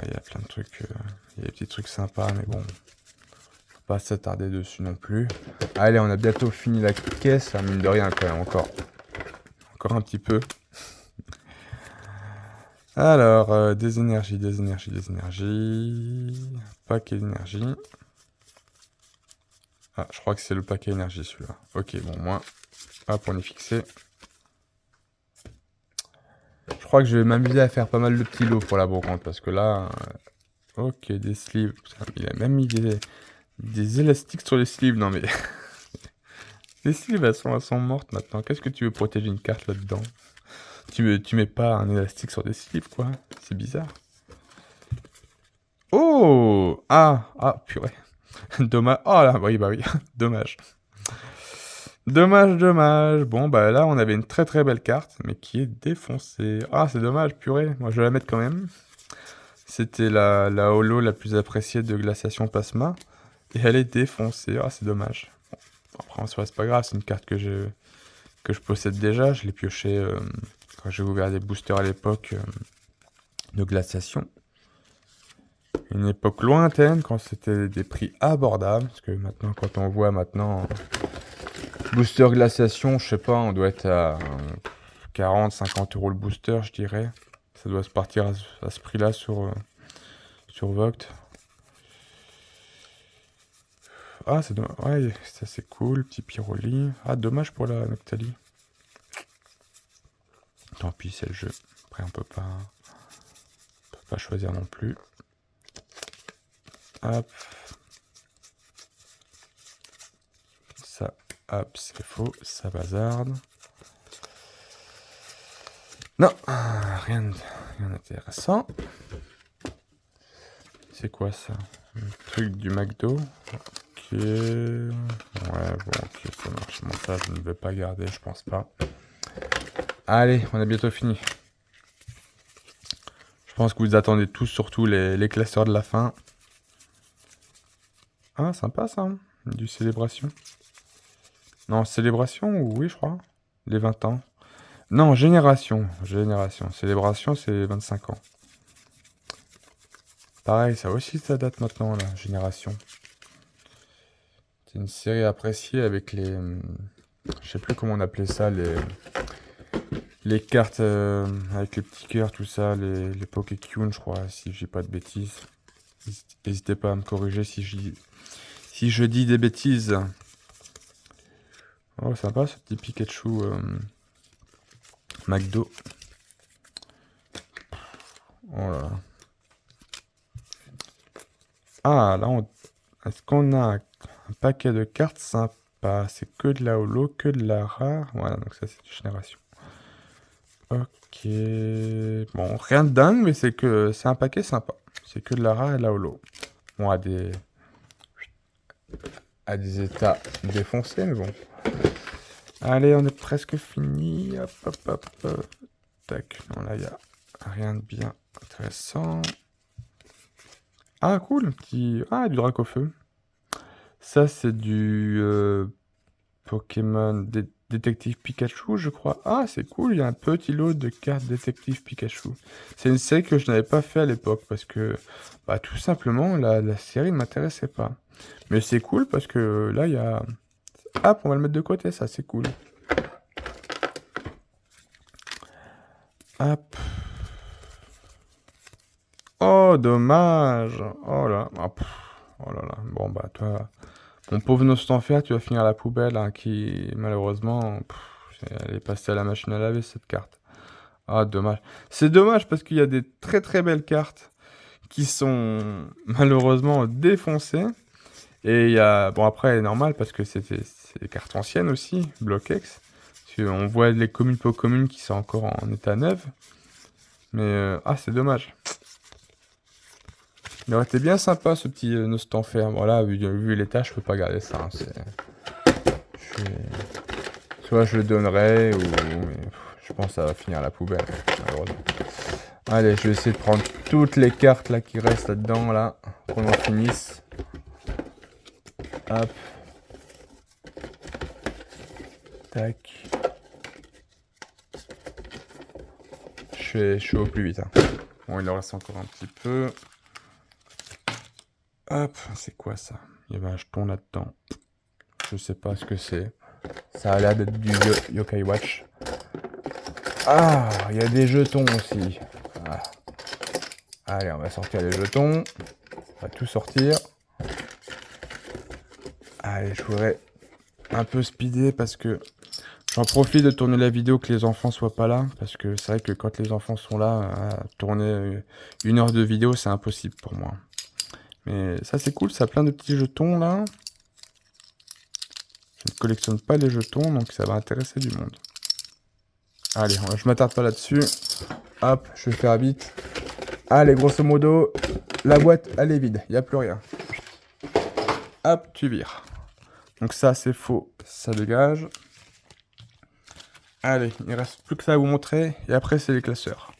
il y a plein de trucs. Il y a des petits trucs sympas, mais bon. Faut pas s'attarder dessus non plus. Allez, on a bientôt fini la caisse, hein, mine de rien quand même, encore un petit peu. Alors, des énergies. Paquet d'énergie. Ah, je crois que c'est le paquet énergie celui-là. Ok, bon, moi, hop, on est fixé. Je crois que je vais m'amuser à faire pas mal de petits lots pour la brocante, parce que là... ok, des sleeves. Putain, il a même mis des élastiques sur les sleeves. Non mais... les sleeves, elles sont mortes maintenant. Qu'est-ce que tu veux protéger une carte là-dedans? Tu mets pas un élastique sur des sleeves, quoi. C'est bizarre. Oh! Ah, purée. Dommage. Oh là, oui, bah oui, dommage. Dommage. Bon, bah là, on avait une très très belle carte, mais qui est défoncée. Ah, c'est dommage, purée. Moi, je vais la mettre quand même. C'était la holo la plus appréciée de Glaciation Plasma. Et elle est défoncée. Ah, c'est dommage. Bon, après, en soi, c'est pas grave. C'est une carte que je possède déjà. Je l'ai pioché quand j'ai ouvert des boosters à l'époque de Glaciation. Une époque lointaine, quand c'était des prix abordables. Parce que maintenant, quand on voit maintenant booster Glaciation, je sais pas, on doit être à 40, 50 euros le booster, je dirais. Ça doit se partir à ce prix-là sur Vogt. Ah, c'est dommage. Ouais, ça c'est cool. Petit Pyroli. Ah, dommage pour la Noctali. Tant pis, c'est le jeu. Après, on peut pas choisir non plus. Hop. Ça, hop, c'est faux. Ça bazarde. Non, rien d'intéressant. C'est quoi ça? Un truc du McDo. Ok. Ouais, bon, ok, ça marche. Moi, ça, je ne vais pas garder, je pense pas. Allez, on a bientôt fini. Je pense que vous attendez tous, surtout les classeurs de la fin. Ah, sympa ça, hein. Du célébration. Non, célébration, oui, je crois. Les 20 ans. Non, génération. Célébration, c'est 25 ans. Pareil, ça aussi, ça date maintenant, la génération. C'est une série appréciée avec les... Je sais plus comment on appelait ça, les cartes avec les petits cœurs, tout ça, les Pokécune, je crois, si je dis pas de bêtises. N'hésitez pas à me corriger si je dis des bêtises. Oh, sympa ce petit Pikachu McDo. Oh là là. Ah, là, est-ce qu'on a un paquet de cartes sympa? C'est que de la holo, que de la rare. Voilà, donc ça, c'est une génération. Ok. Bon, rien de dingue, mais c'est un paquet sympa. C'est que de la rare et de la holo. Bon, à des états défoncés, mais bon. Allez, on est presque fini. Hop. Tac. Non, là, il n'y a rien de bien intéressant. Ah, cool. Ah, du Dracofeu. Ça, c'est du Pokémon Détective Pikachu, je crois. Ah, c'est cool. Il y a un petit lot de cartes Détective Pikachu. C'est une série que je n'avais pas fait à l'époque parce que, bah, tout simplement, la série ne m'intéressait pas. Mais c'est cool parce que là, il y a... Hop, on va le mettre de côté, ça, c'est cool. Hop. Oh, dommage. Oh là. Oh là là. Bon, bah, toi, mon pauvre Nostanfer, tu vas finir à la poubelle, hein, qui, malheureusement, elle est passée à la machine à laver, cette carte. Ah, dommage. C'est dommage parce qu'il y a des très très belles cartes qui sont malheureusement défoncées. Et il y a... Bon, après, normal parce que c'est des cartes anciennes aussi, Block X. On voit les communes peu communes qui sont encore en état neuf. Mais, ah, c'est dommage. Il aurait été bien sympa ce petit Nostanfer. Voilà, vu l'état, je peux pas garder ça, hein, soit je le donnerai, mais je pense que ça va finir à la poubelle, malheureusement. Allez, je vais essayer de prendre toutes les cartes là qui restent là-dedans, là, qu'on en finisse. Hop. Tac. Je suis au plus vite, hein. Bon, il en reste encore un petit peu. Hop, c'est quoi ça? Il y avait un jeton là-dedans. Je sais pas ce que c'est. Ça a l'air d'être du Yokai Watch. Ah, il y a des jetons aussi. Ah. Allez, on va sortir les jetons. On va tout sortir. Allez, je voudrais un peu speeder parce que j'en profite de tourner la vidéo que les enfants soient pas là. Parce que c'est vrai que quand les enfants sont là, tourner 1 heure de vidéo, c'est impossible pour moi. Mais ça, c'est cool. Ça a plein de petits jetons là. Je ne collectionne pas les jetons, donc ça va intéresser du monde. Allez, je m'attarde pas là-dessus. Hop, je vais faire vite. Allez, grosso modo, la boîte, elle est vide. Il n'y a plus rien. Hop, tu vires. Donc ça, c'est faux. Ça dégage. Allez, il ne reste plus que ça à vous montrer. Et après, c'est les classeurs.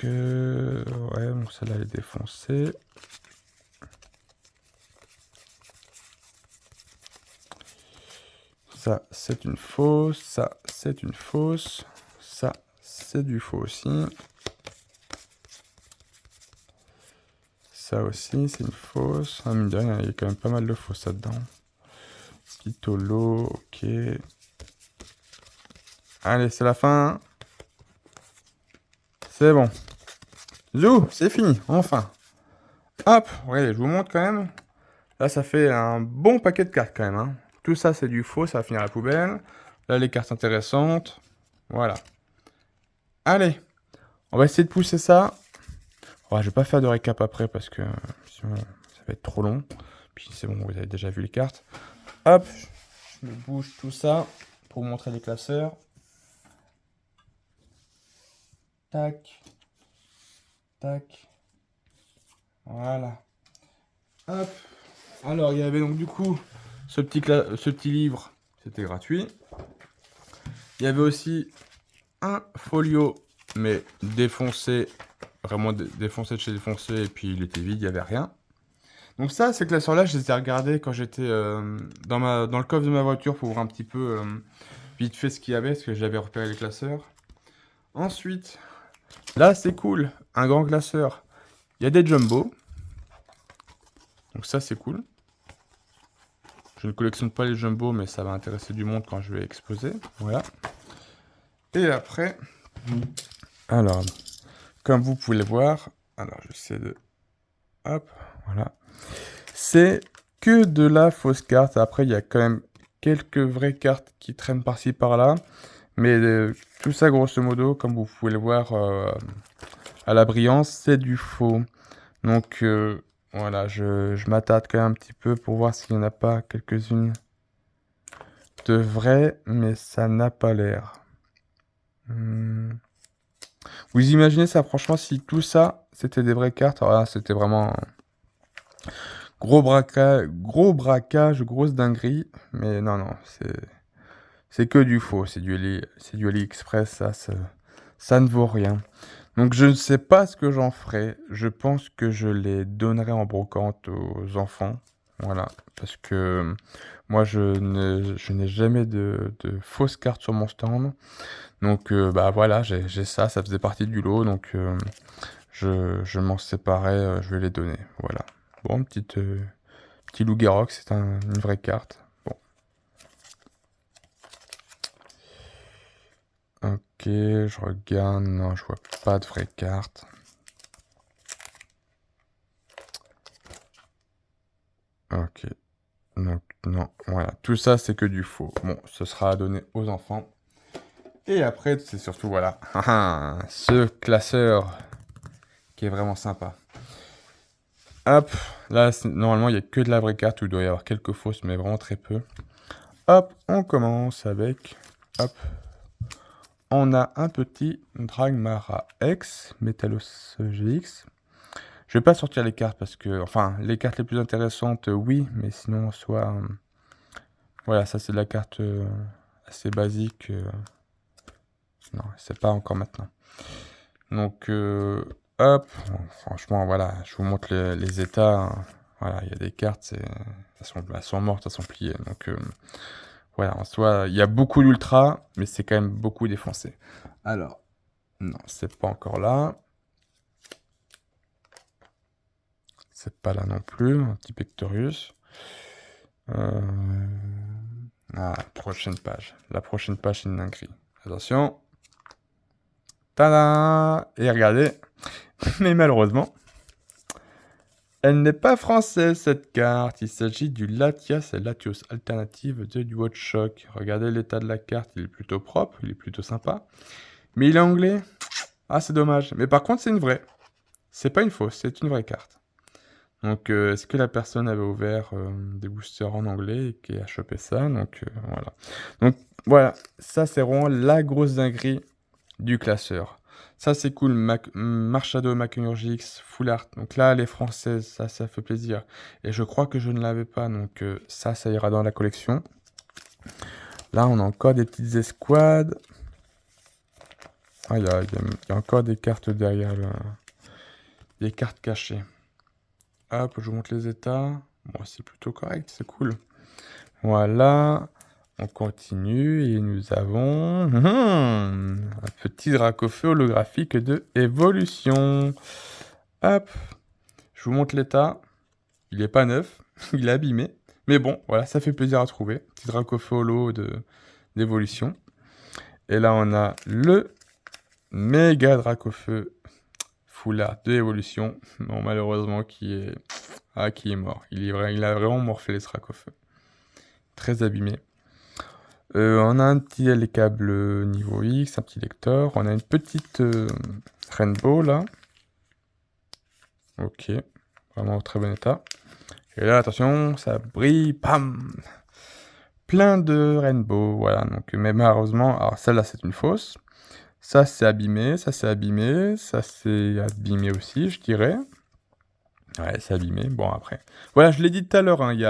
Ouais, bon, celle-là, elle est défoncée. Ça, c'est une fausse. Ça, c'est une fausse. Ça, c'est du faux aussi. Ça aussi, c'est une fausse. Ah, mine de rien, il y a quand même pas mal de fausses là-dedans. Pitolo, ok. Allez, c'est la fin. C'est bon. Zou, c'est fini, enfin. Hop, regardez, je vous montre quand même. Là, ça fait un bon paquet de cartes quand même, hein. Tout ça, c'est du faux, ça va finir à la poubelle. Là, les cartes intéressantes. Voilà. Allez, on va essayer de pousser ça. Ouais, je vais pas faire de récap après parce que sinon, ça va être trop long. Puis c'est bon, vous avez déjà vu les cartes. Hop, je me bouge tout ça pour vous montrer les classeurs. Tac. Tac. Voilà. Hop. Alors, il y avait donc du coup ce petit livre, c'était gratuit. Il y avait aussi un folio, mais défoncé, vraiment défoncé de chez défoncé, et puis il était vide, il n'y avait rien. Donc ça, ces classeurs-là, je les ai regardés quand j'étais dans le coffre de ma voiture pour voir un petit peu vite fait ce qu'il y avait, parce que j'avais repéré les classeurs. Ensuite, là, c'est cool, un grand classeur. Il y a des jumbo. Donc ça, c'est cool. Je ne collectionne pas les jumbo, mais ça va intéresser du monde quand je vais exposer. Voilà. Et après, alors, comme vous pouvez le voir, alors j'essaie de... Hop, voilà. C'est que de la fausse carte. Après, il y a quand même quelques vraies cartes qui traînent par-ci, par-là. Mais tout ça, grosso modo, comme vous pouvez le voir à la brillance, c'est du faux. Donc, voilà, je m'attarde quand même un petit peu pour voir s'il n'y en a pas quelques-unes de vraies, mais ça n'a pas l'air. Vous imaginez ça, franchement, si tout ça, c'était des vraies cartes, alors là, c'était vraiment gros braquage, grosse dinguerie. Mais non, non, c'est que du faux, c'est du AliExpress, ça ne vaut rien. Donc je ne sais pas ce que j'en ferai. Je pense que je les donnerai en brocante aux enfants. Voilà, parce que moi je n'ai jamais de fausses cartes sur mon stand. Donc bah voilà, j'ai ça, ça faisait partie du lot, donc je m'en séparais, je vais les donner. Voilà. Bon, petit loup-garou, c'est une vraie carte. Bon. Ok, je regarde, non, je vois pas de vraie carte. Ok. Donc, non, voilà. Tout ça, c'est que du faux. Bon, ce sera à donner aux enfants. Et après, c'est surtout, voilà, ce classeur qui est vraiment sympa. Hop, là, normalement, il n'y a que de la vraie carte, où il doit y avoir quelques fausses, mais vraiment très peu. Hop, on commence avec, hop, on a un petit Dragmara X, Metalos GX. Je vais pas sortir les cartes parce que, enfin, les cartes les plus intéressantes, oui, mais sinon, soit, voilà, ça c'est de la carte assez basique. Non, c'est pas encore maintenant. Donc, hop, bon, franchement, voilà, je vous montre les états. Hein. Voilà, il y a des cartes, elles sont mortes, elles sont pliées. Donc, voilà, en soi, il y a beaucoup d'ultra, mais c'est quand même beaucoup défoncé. Alors, non, c'est pas encore là. C'est pas là non plus, un petit Pectorius. Ah, prochaine page. La prochaine page, c'est une dinguerie. Attention. Tada! Et regardez. Mais malheureusement, elle n'est pas française, cette carte. Il s'agit du Latias et Latios Alternative de DualShock. Regardez l'état de la carte. Il est plutôt propre, il est plutôt sympa. Mais il est anglais. Ah, c'est dommage. Mais par contre, c'est une vraie. C'est pas une fausse, c'est une vraie carte. Donc, est-ce que la personne avait ouvert des boosters en anglais et qui a chopé ça? Donc, voilà. Donc, voilà. Ça, c'est vraiment la grosse dinguerie du classeur. Ça, c'est cool, Marshado Macunurgix Full Art. Donc là, elle est française, ça fait plaisir. Et je crois que je ne l'avais pas, donc ça ira dans la collection. Là, on a encore des petites escouades. Ah, il y a encore des cartes derrière, des cartes cachées. Hop, je vous montre les états. Bon, c'est plutôt correct, c'est cool. Voilà, on continue et nous avons un petit Dracofeu holographique de évolution. Hop, je vous montre l'état. Il n'est pas neuf, il est abîmé. Mais bon, voilà, ça fait plaisir à trouver. Petit Dracofeu holo d'évolution. Et là, on a le méga Dracofeu Full Art de évolution. Bon, malheureusement, qui est mort. Il a vraiment morflé ce Dracofeu. Très abîmé. On a un petit câble niveau X, un petit lecteur. On a une petite Rainbow là. Ok, vraiment au très bon état. Et là, attention, ça brille, pam! Plein de Rainbow, voilà. Donc, mais malheureusement, alors celle-là c'est une fausse. Ça c'est abîmé, ça c'est abîmé, ça c'est abîmé aussi, je dirais. Ouais, c'est abîmé. Bon, après. Voilà, je l'ai dit tout à l'heure, hein, il y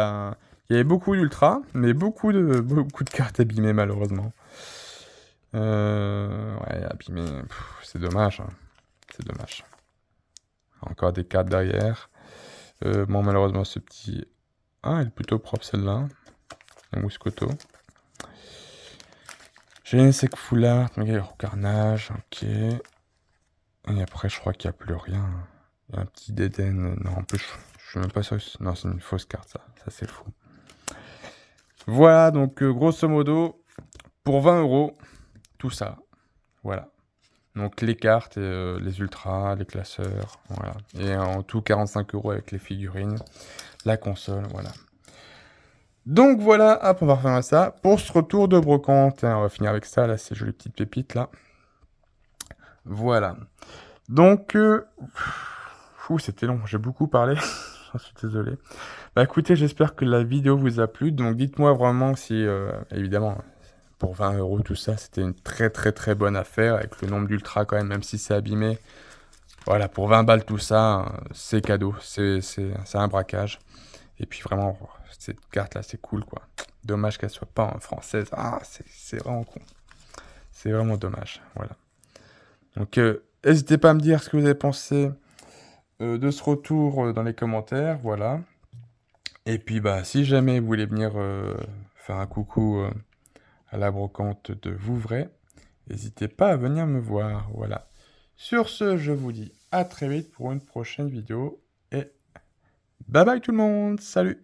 avait beaucoup d'ultra, mais beaucoup de cartes abîmées, malheureusement. Ouais, abîmé. C'est dommage. Hein. C'est dommage. Encore des cartes derrière. Bon, malheureusement, ce petit... Ah, elle est plutôt propre, celle-là. La Mouscoto. J'ai une sec Full Art, Carnage, ok. Et après, je crois qu'il n'y a plus rien. Il y a un petit Déden. Non, en plus, je suis même pas sûr. Non, c'est une fausse carte, ça. Ça, c'est fou. Voilà, donc, grosso modo, pour 20 €, tout ça. Voilà. Donc, les cartes, les ultras, les classeurs, voilà. Et en tout, 45 € avec les figurines, la console, voilà. Donc, voilà, hop, on va refaire ça. Pour ce retour de brocante, hein, on va finir avec ça, là, ces jolies petites pépites, là. Voilà. Donc, c'était long, j'ai beaucoup parlé, j'en suis désolé. Bah écoutez, j'espère que la vidéo vous a plu, donc dites-moi vraiment si, évidemment, pour 20 € tout ça, c'était une très très très bonne affaire, avec le nombre d'ultra quand même si c'est abîmé. Voilà, pour 20 balles tout ça, c'est cadeau, c'est un braquage. Et puis vraiment, cette carte-là, c'est cool, quoi. Dommage qu'elle soit pas en française. Ah, c'est vraiment con. C'est vraiment dommage, voilà. Donc, n'hésitez pas à me dire ce que vous avez pensé de ce retour dans les commentaires, voilà. Et puis, bah, si jamais vous voulez venir faire un coucou à la brocante de Vouvray, n'hésitez pas à venir me voir, voilà. Sur ce, je vous dis à très vite pour une prochaine vidéo et bye bye tout le monde, salut!